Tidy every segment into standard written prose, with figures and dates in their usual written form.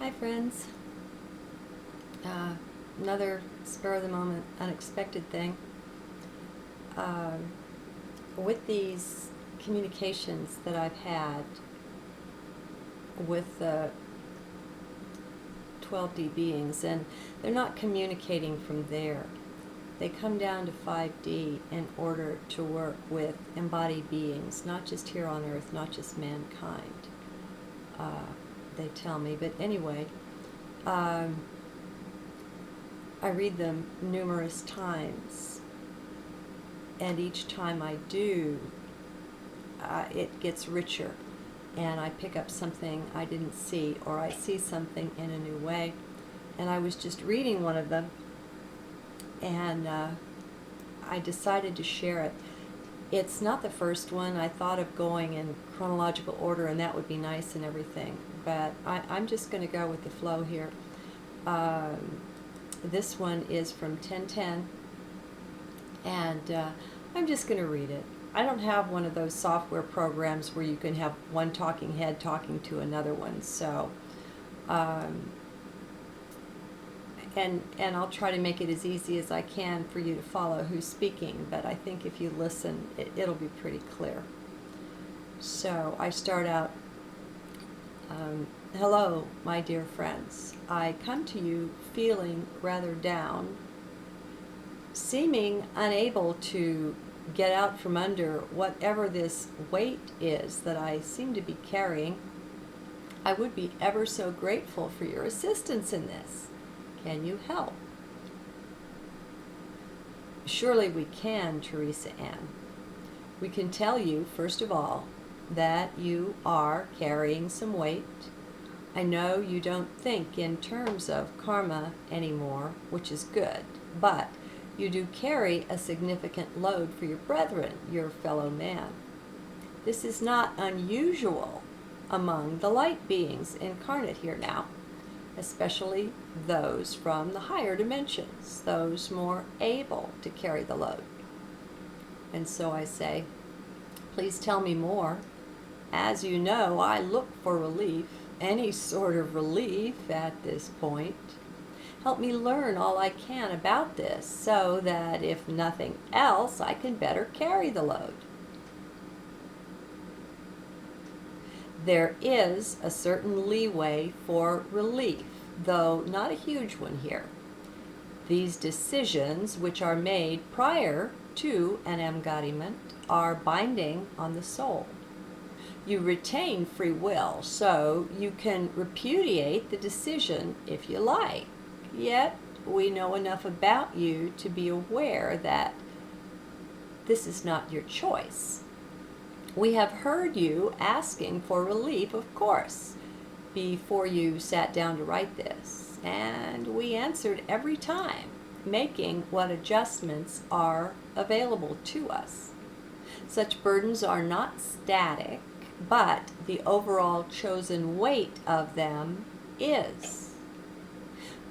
Hi friends. Another spur of the moment unexpected thing. With these communications that I've had with the 12D beings, and they're not communicating from there. They come down to 5D in order to work with embodied beings, not just here on Earth, not just mankind. They tell me, but anyway, I read them numerous times, and each time I do, it gets richer, and I pick up something I didn't see, or I see something in a new way. And I was just reading one of them, and I decided to share it. It's not the first one. I thought of going in chronological order, and that would be nice and everything, but I'm just going to go with the flow here. This one is from 1010, and I'm just going to read it. I don't have one of those software programs where you can have one talking head talking to another one, so and I'll try to make it as easy as I can for you to follow who's speaking, but I think if you listen, it'll be pretty clear. So I start out, hello, my dear friends. I come to you feeling rather down, seeming unable to get out from under whatever this weight is that I seem to be carrying. I would be ever so grateful for your assistance in this. Can you help? Surely we can, Theresa-Ann. We can tell you, first of all, that you are carrying some weight. I know you don't think in terms of karma anymore, which is good, but you do carry a significant load for your brethren, your fellow man. This is not unusual among the light beings incarnate here now, especially those from the higher dimensions, those more able to carry the load. And so I say, please tell me more. As you know, I look for relief, any sort of relief at this point. Help me learn all I can about this so that if nothing else, I can better carry the load. There is a certain leeway for relief, though not a huge one here. These decisions, which are made prior to an embodiment, are binding on the soul. You retain free will, so you can repudiate the decision if you like. Yet, we know enough about you to be aware that this is not your choice. We have heard you asking for relief, of course, before you sat down to write this, and we answered every time, making what adjustments are available to us. Such burdens are not static, but the overall chosen weight of them is.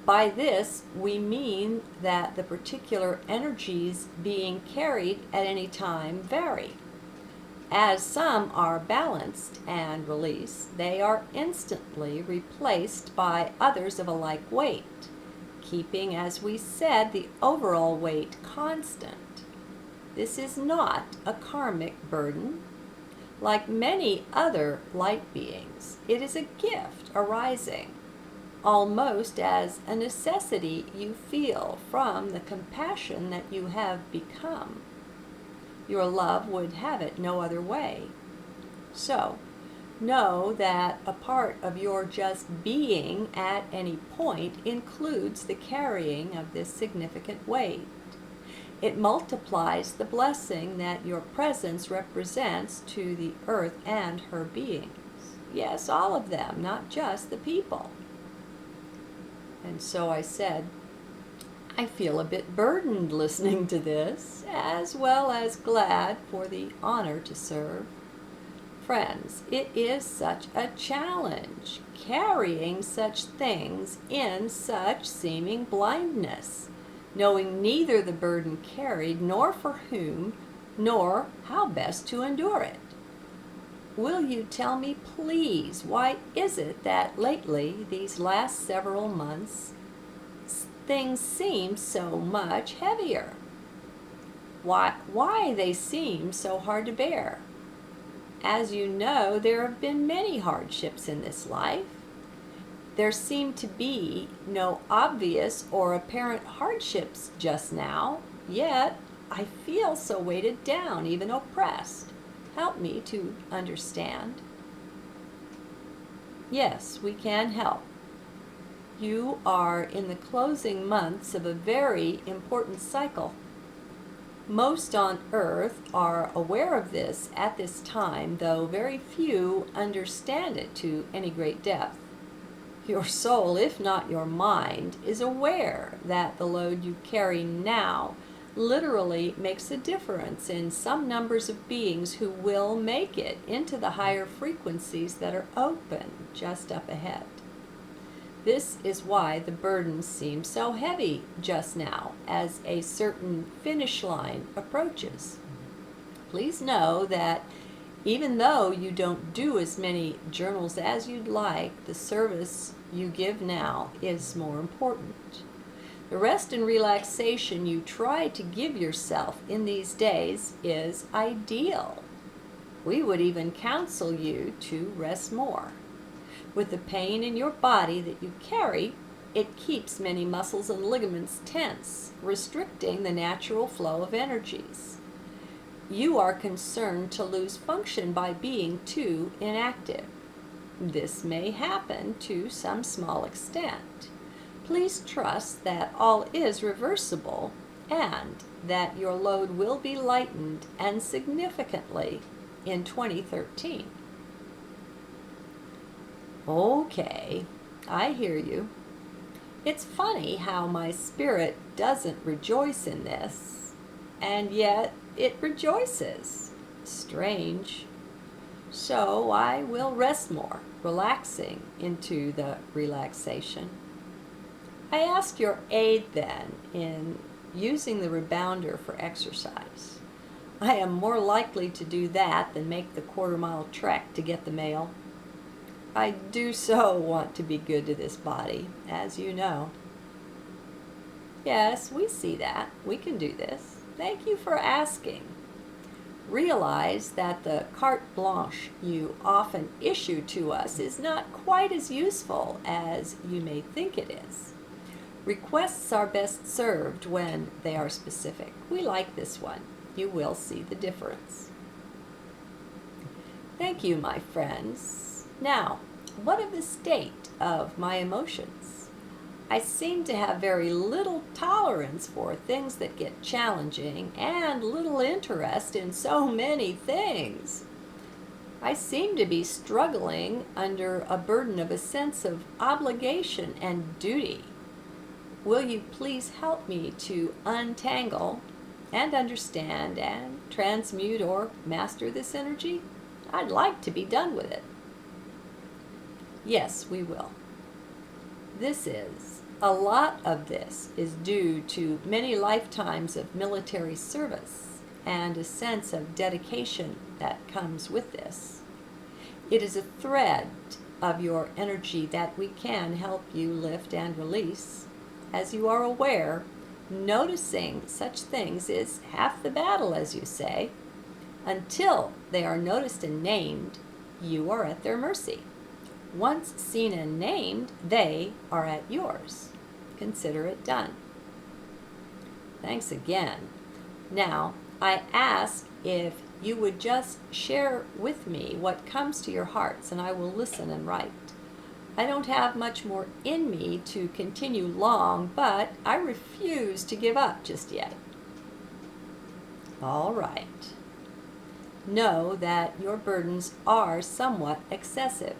By this, we mean that the particular energies being carried at any time vary. As some are balanced and released, they are instantly replaced by others of a like weight, keeping, as we said, the overall weight constant. This is not a karmic burden. Like many other light beings, it is a gift arising, almost as a necessity you feel from the compassion that you have become. Your love would have it no other way. So, know that a part of your just being at any point includes the carrying of this significant weight. It multiplies the blessing that your presence represents to the earth and her beings. Yes, all of them, not just the people. And so I said, I feel a bit burdened listening to this, as well as glad for the honor to serve. Friends, it is such a challenge, carrying such things in such seeming blindness, knowing neither the burden carried, nor for whom, nor how best to endure it. will you tell me, please, why is it that lately, these last several months, things seem so much heavier? Why they seem so hard to bear? As you know, there have been many hardships in this life. There seem to be no obvious or apparent hardships just now, yet I feel so weighted down, even oppressed. Help me to understand. Yes, we can help. You are in the closing months of a very important cycle. Most on earth are aware of this at this time, though very few understand it to any great depth. Your soul, if not your mind, is aware that the load you carry now literally makes a difference in some numbers of beings who will make it into the higher frequencies that are open just up ahead. This is why the burdens seem so heavy just now as a certain finish line approaches. Please know that even though you don't do as many journals as you'd like, the service you give now is more important. The rest and relaxation you try to give yourself in these days is ideal. We would even counsel you to rest more. With the pain in your body that you carry, it keeps many muscles and ligaments tense, restricting the natural flow of energies. You are concerned to lose function by being too inactive. This may happen to some small extent. Please trust that all is reversible and that your load will be lightened and significantly in 2013. Okay, I hear you. It's funny how my spirit doesn't rejoice in this, and yet it rejoices. Strange. So I will rest more, relaxing into the relaxation. I ask your aid then in using the rebounder for exercise. I am more likely to do that than make the quarter-mile trek to get the mail. I do so want to be good to this body, as you know. Yes, we see that. We can do this. Thank you for asking. Realize that the carte blanche you often issue to us is not quite as useful as you may think it is. Requests are best served when they are specific. We like this one. You will see the difference. Thank you, my friends. Now, what of the state of my emotions? I seem to have very little tolerance for things that get challenging and little interest in so many things. I seem to be struggling under a burden of a sense of obligation and duty. Will you please help me to untangle and understand and transmute or master this energy? I'd like to be done with it. Yes, we will. A lot of this is due to many lifetimes of military service and a sense of dedication that comes with this. It is a thread of your energy that we can help you lift and release. As you are aware, noticing such things is half the battle, as you say. Until they are noticed and named, you are at their mercy. Once seen and named, they are at yours. Consider it done. Thanks again. Now, I ask if you would just share with me what comes to your hearts, and I will listen and write. I don't have much more in me to continue long, but I refuse to give up just yet. All right. Know that your burdens are somewhat excessive.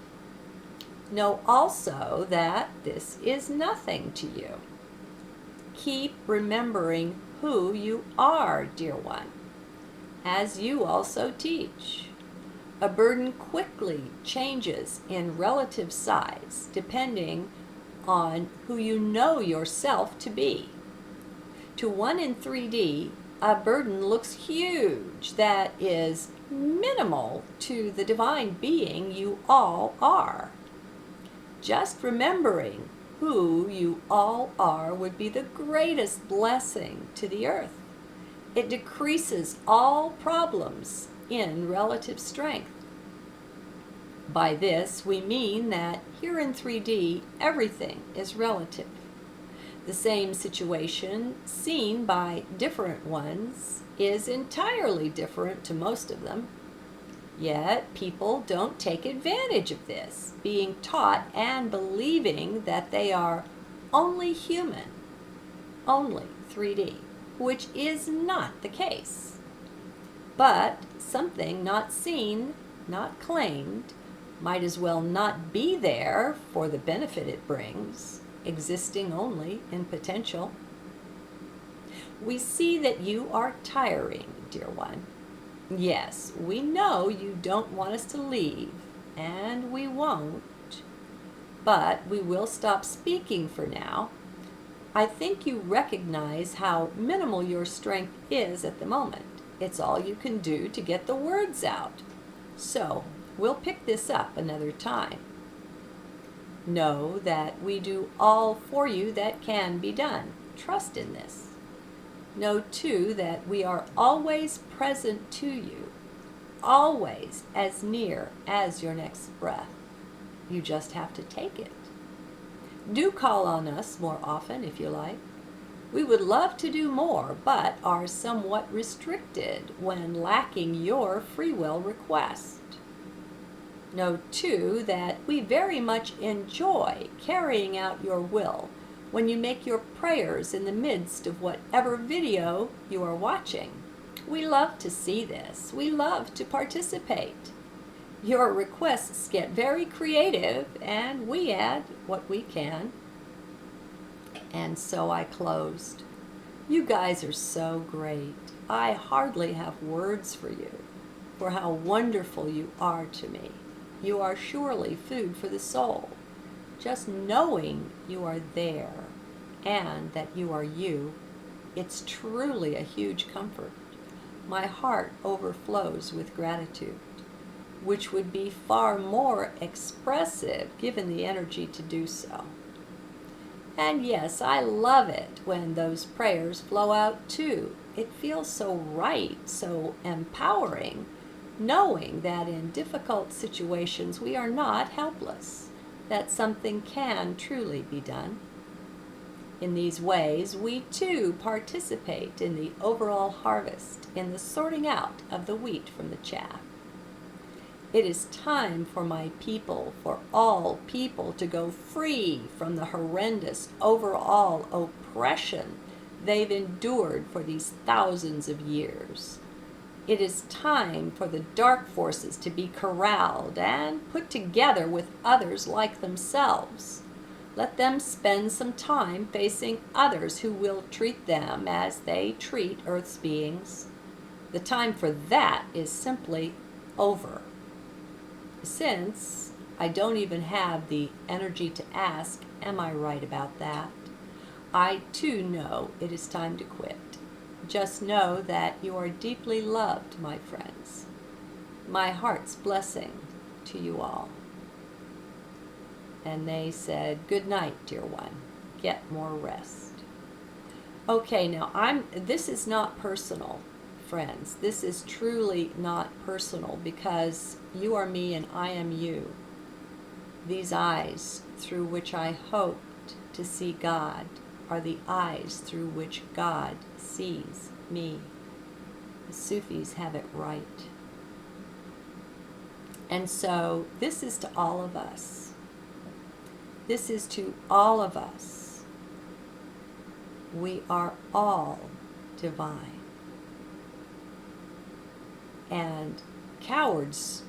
Know also that this is nothing to you. Keep remembering who you are, dear one, as you also teach. A burden quickly changes in relative size depending on who you know yourself to be. To one in 3D, a burden looks huge that is minimal to the divine being you all are. Just remembering who you all are would be the greatest blessing to the earth. It decreases all problems in relative strength. By this, we mean that here in 3D, everything is relative. The same situation, seen by different ones, is entirely different to most of them. Yet, people don't take advantage of this, being taught and believing that they are only human, only 3D, which is not the case. But something not seen, not claimed, might as well not be there for the benefit it brings, existing only in potential. We see that you are tiring, dear one. Yes, we know you don't want us to leave, and we won't, but we will stop speaking for now. I think you recognize how minimal your strength is at the moment. It's all you can do to get the words out. So, we'll pick this up another time. Know that we do all for you that can be done. Trust in this. Know, too, that we are always present to you, always as near as your next breath. You just have to take it. Do call on us more often if you like. We would love to do more, but are somewhat restricted when lacking your free will request. Know, too, that we very much enjoy carrying out your will when you make your prayers in the midst of whatever video you are watching. We love to see this. We love to participate. Your requests get very creative, and we add what we can. And so I closed. You guys are so great. I hardly have words for you, for how wonderful you are to me. You are surely food for the soul. Just knowing you are there and that you are you, it's truly a huge comfort. My heart overflows with gratitude, which would be far more expressive given the energy to do so. And yes, I love it when those prayers flow out too. It feels so right, so empowering, knowing that in difficult situations we are not helpless, that something can truly be done. In these ways, we too participate in the overall harvest, in the sorting out of the wheat from the chaff. It is time for my people, for all people, to go free from the horrendous overall oppression they've endured for these thousands of years. It is time for the dark forces to be corralled and put together with others like themselves. Let them spend some time facing others who will treat them as they treat Earth's beings. The time for that is simply over. Since I don't even have the energy to ask, am I right about that? I too know it is time to quit. Just know that you are deeply loved, my friends. My heart's blessing to you all. And they said, good night, dear one. Get more rest. Okay, now this is not personal, friends. This is truly not personal because you are me and I am you. These eyes through which I hoped to see God are the eyes through which God sees me. The Sufis have it right. And so this is to all of us. This is to all of us. We are all divine. And cowards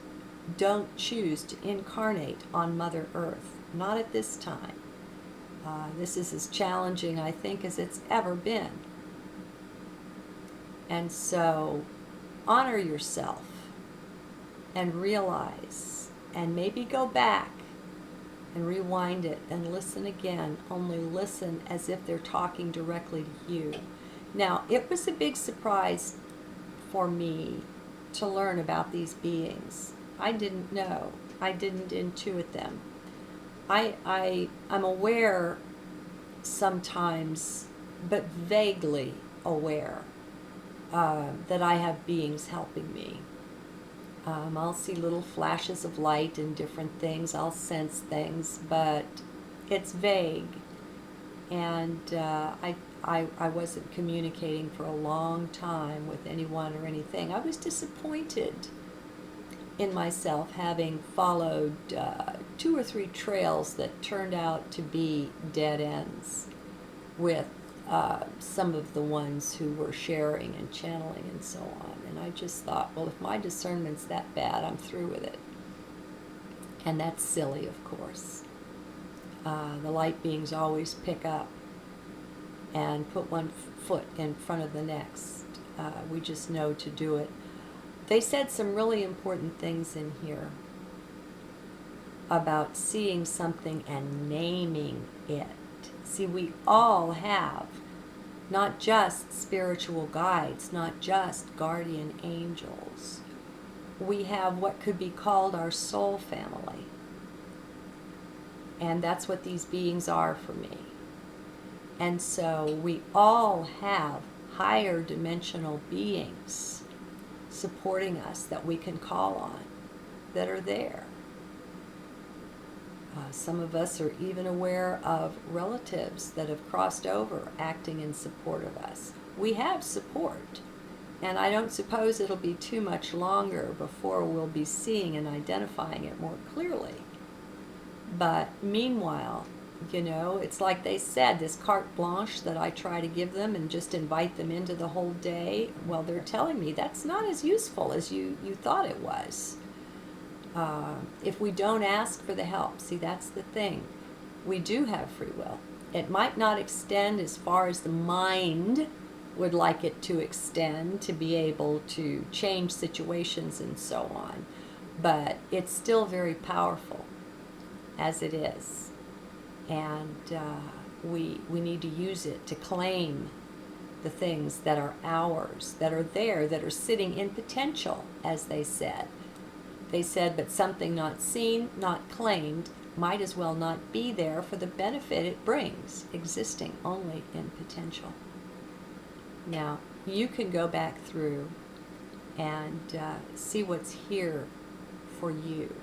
don't choose to incarnate on Mother Earth. Not at this time. This is as challenging, I think, as it's ever been. And so, honor yourself and realize, and maybe go back and rewind it and listen again. Only listen as if they're talking directly to you. Now, it was a big surprise for me to learn about these beings. I didn't know. I didn't intuit them. I'm aware sometimes, but vaguely aware, that I have beings helping me. I'll see little flashes of light and different things. I'll sense things, but it's vague. And I wasn't communicating for a long time with anyone or anything. I was disappointed in myself, having followed 2 or 3 trails that turned out to be dead ends with some of the ones who were sharing and channeling and so on. And I just thought, well, if my discernment's that bad, I'm through with it. And that's silly, of course. The light beings always pick up and put one foot in front of the next. We just know to do it. They said some really important things in here about seeing something and naming it. See, we all have not just spiritual guides, not just guardian angels. We have what could be called our soul family. And that's what these beings are for me. And so we all have higher dimensional beings supporting us that we can call on, that are there. Some of us are even aware of relatives that have crossed over acting in support of us. We have support, and I don't suppose it'll be too much longer before we'll be seeing and identifying it more clearly. But meanwhile, you know, it's like they said, this carte blanche that I try to give them and just invite them into the whole day. Well, they're telling me that's not as useful as you thought it was. If we don't ask for the help, see, that's the thing. We do have free will. It might not extend as far as the mind would like it to extend to be able to change situations and so on, but it's still very powerful as it is. And we need to use it to claim the things that are ours, that are there, that are sitting in potential, as they said. They said, but something not seen, not claimed, might as well not be there for the benefit it brings, existing only in potential. Now, you can go back through and see what's here for you.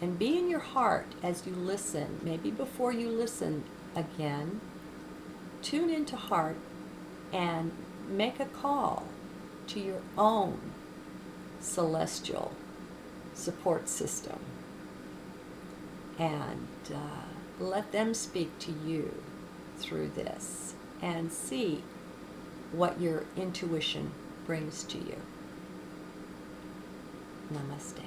And be in your heart as you listen. Maybe before you listen again, tune into heart and make a call to your own celestial support system. And let them speak to you through this and see what your intuition brings to you. Namaste.